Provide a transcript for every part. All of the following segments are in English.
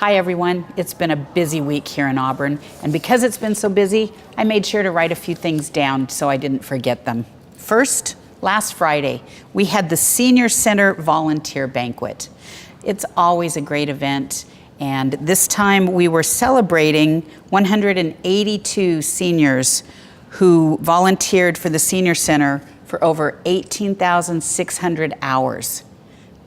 Hi everyone, it's been a busy week here in Auburn, and because it's been so busy, I made sure to write a few things down so I didn't forget them. First, last Friday, we had the Senior Center Volunteer Banquet. It's always a great event, and this time we were celebrating 182 seniors who volunteered for the Senior Center for over 18,600 hours.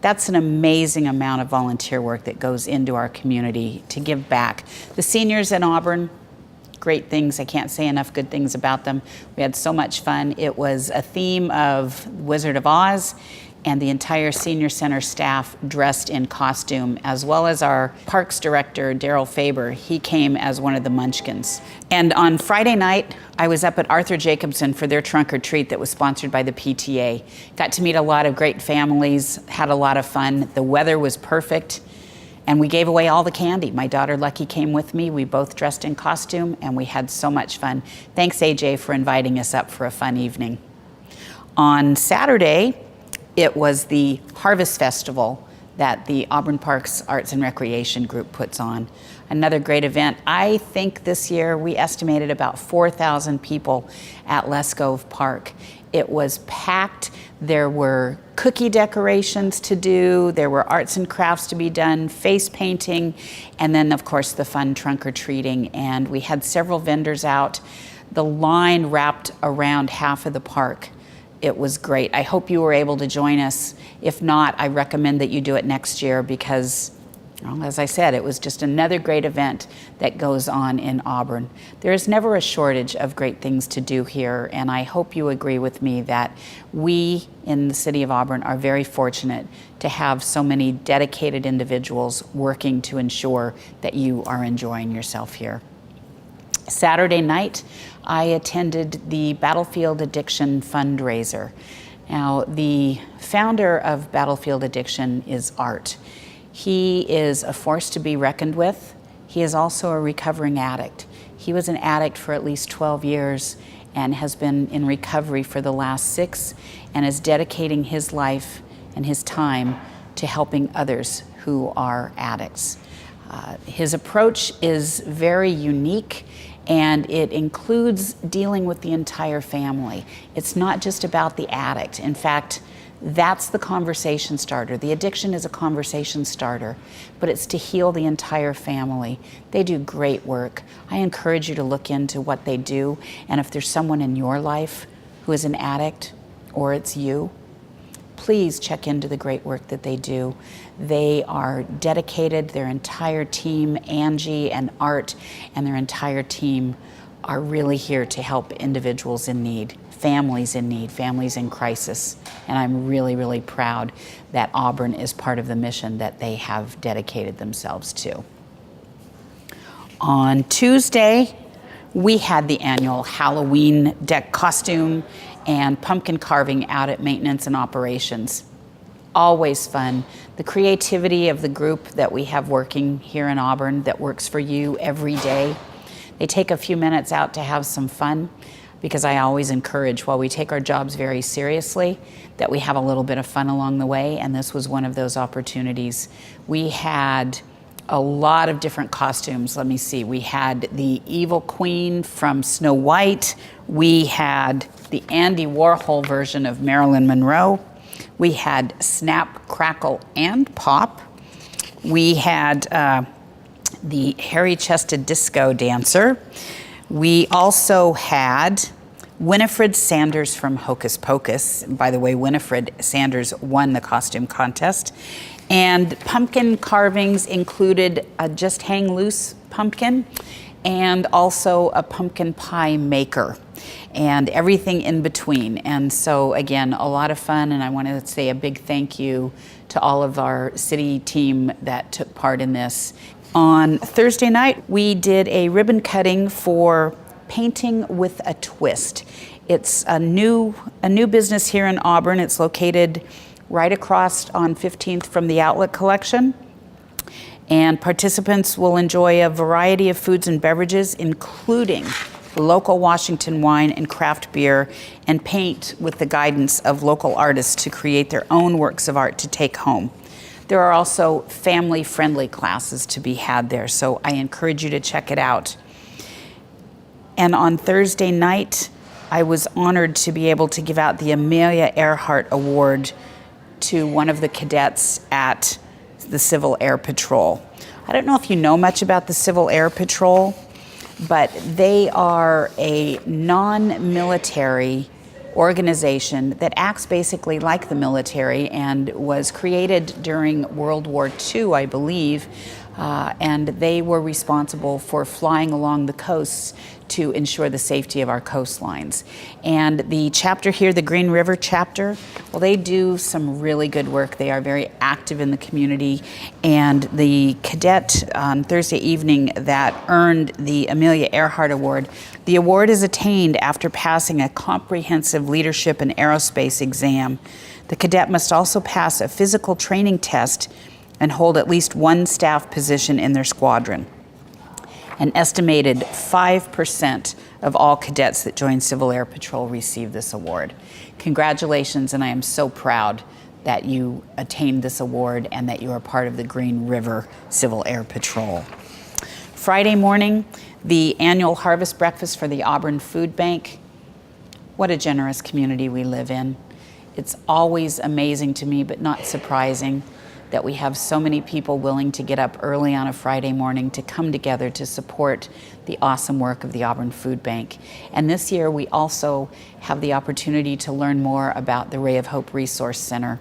That's an amazing amount of volunteer work that goes into our community to give back. The seniors in Auburn, great things. I can't say enough good things about them. We had so much fun. It was a theme of Wizard of Oz, and the entire Senior Center staff dressed in costume, as well as our Parks Director, Daryl Faber. He came as one of the Munchkins. And on Friday night, I was up at Arthur Jacobson for their trunk or treat that was sponsored by the PTA. Got to meet a lot of great families, had a lot of fun. The weather was perfect, and we gave away all the candy. My daughter Lucky came with me. We both dressed in costume, and we had so much fun. Thanks, AJ, for inviting us up for a fun evening. On Saturday, it was the Harvest Festival that the Auburn Parks Arts and Recreation Group puts on. Another great event. I think this year we estimated about 4,000 people at Lescove Park. It was packed. There were cookie decorations to do, there were arts and crafts to be done, face painting, and then of course the fun trunk or treating. And we had several vendors out. The line wrapped around half of the park. It was great. I hope you were able to join us. If not, I recommend that you do it next year because, well, as I said, it was just another great event that goes on in Auburn. There is never a shortage of great things to do here, and I hope you agree with me that we in the city of Auburn are very fortunate to have so many dedicated individuals working to ensure that you are enjoying yourself here. Saturday night, I attended the Battlefield Addiction Fundraiser. Now, the founder of Battlefield Addiction is Art. He is a force to be reckoned with. He is also a recovering addict. He was an addict for at least 12 years and has been in recovery for the last 6 and is dedicating his life and his time to helping others who are addicts. His approach is very unique, and it includes dealing with the entire family. It's not just about the addict. In fact, that's the conversation starter. The addiction is a conversation starter, but it's to heal the entire family. They do great work. I encourage you to look into what they do, and if there's someone in your life who is an addict, or it's you, please check into the great work that they do. They are dedicated. Their entire team, Angie and Art, and their entire team are really here to help individuals in need, families in crisis. And I'm really, really proud that Auburn is part of the mission that they have dedicated themselves to. On Tuesday, we had the annual Halloween deck costume and pumpkin carving out at Maintenance and Operations. Always fun. The creativity of the group that we have working here in Auburn that works for you every day. They take a few minutes out to have some fun, because I always encourage, while we take our jobs very seriously, that we have a little bit of fun along the way, and this was one of those opportunities. We had a lot of different costumes. Let me see. We had the Evil Queen from Snow White. We had the Andy Warhol version of Marilyn Monroe. We had Snap, Crackle, and Pop. We had the hairy-chested disco dancer. We also had Winifred Sanders from Hocus Pocus. By the way, Winifred Sanders won the costume contest. And pumpkin carvings included a just hang loose pumpkin and also a pumpkin pie maker and everything in between. And so again, a lot of fun, and I want to say a big thank you to all of our city team that took part in this. On Thursday night, we did a ribbon cutting for Painting with a Twist. It's a new business here in Auburn. It's located right across on 15th from the Outlet Collection. And participants will enjoy a variety of foods and beverages, including local Washington wine and craft beer, and paint with the guidance of local artists to create their own works of art to take home. There are also family-friendly classes to be had there, so I encourage you to check it out. And on Thursday night, I was honored to be able to give out the Amelia Earhart Award to one of the cadets at the Civil Air Patrol. I don't know if you know much about the Civil Air Patrol, but they are a non-military organization that acts basically like the military and was created during World War II, I believe, and they were responsible for flying along the coasts to ensure the safety of our coastlines. And the chapter here, the Green River chapter, well, they do some really good work. They are very active in the community, and the cadet on Thursday evening that earned the Amelia Earhart Award, the award is attained after passing a comprehensive leadership and aerospace exam. The cadet must also pass a physical training test and hold at least one staff position in their squadron. An estimated 5% of all cadets that join Civil Air Patrol receive this award. Congratulations, and I am so proud that you attained this award and that you are part of the Green River Civil Air Patrol. Friday morning, the annual harvest breakfast for the Auburn Food Bank. What a generous community we live in. It's always amazing to me, but not surprising, that we have so many people willing to get up early on a Friday morning to come together to support the awesome work of the Auburn Food Bank. And this year we also have the opportunity to learn more about the Ray of Hope Resource Center.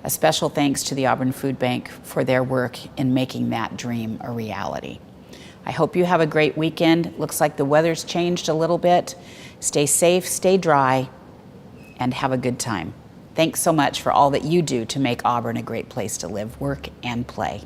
A special thanks to the Auburn Food Bank for their work in making that dream a reality. I hope you have a great weekend. Looks like the weather's changed a little bit. Stay safe, stay dry, and have a good time. Thanks so much for all that you do to make Auburn a great place to live, work, and play.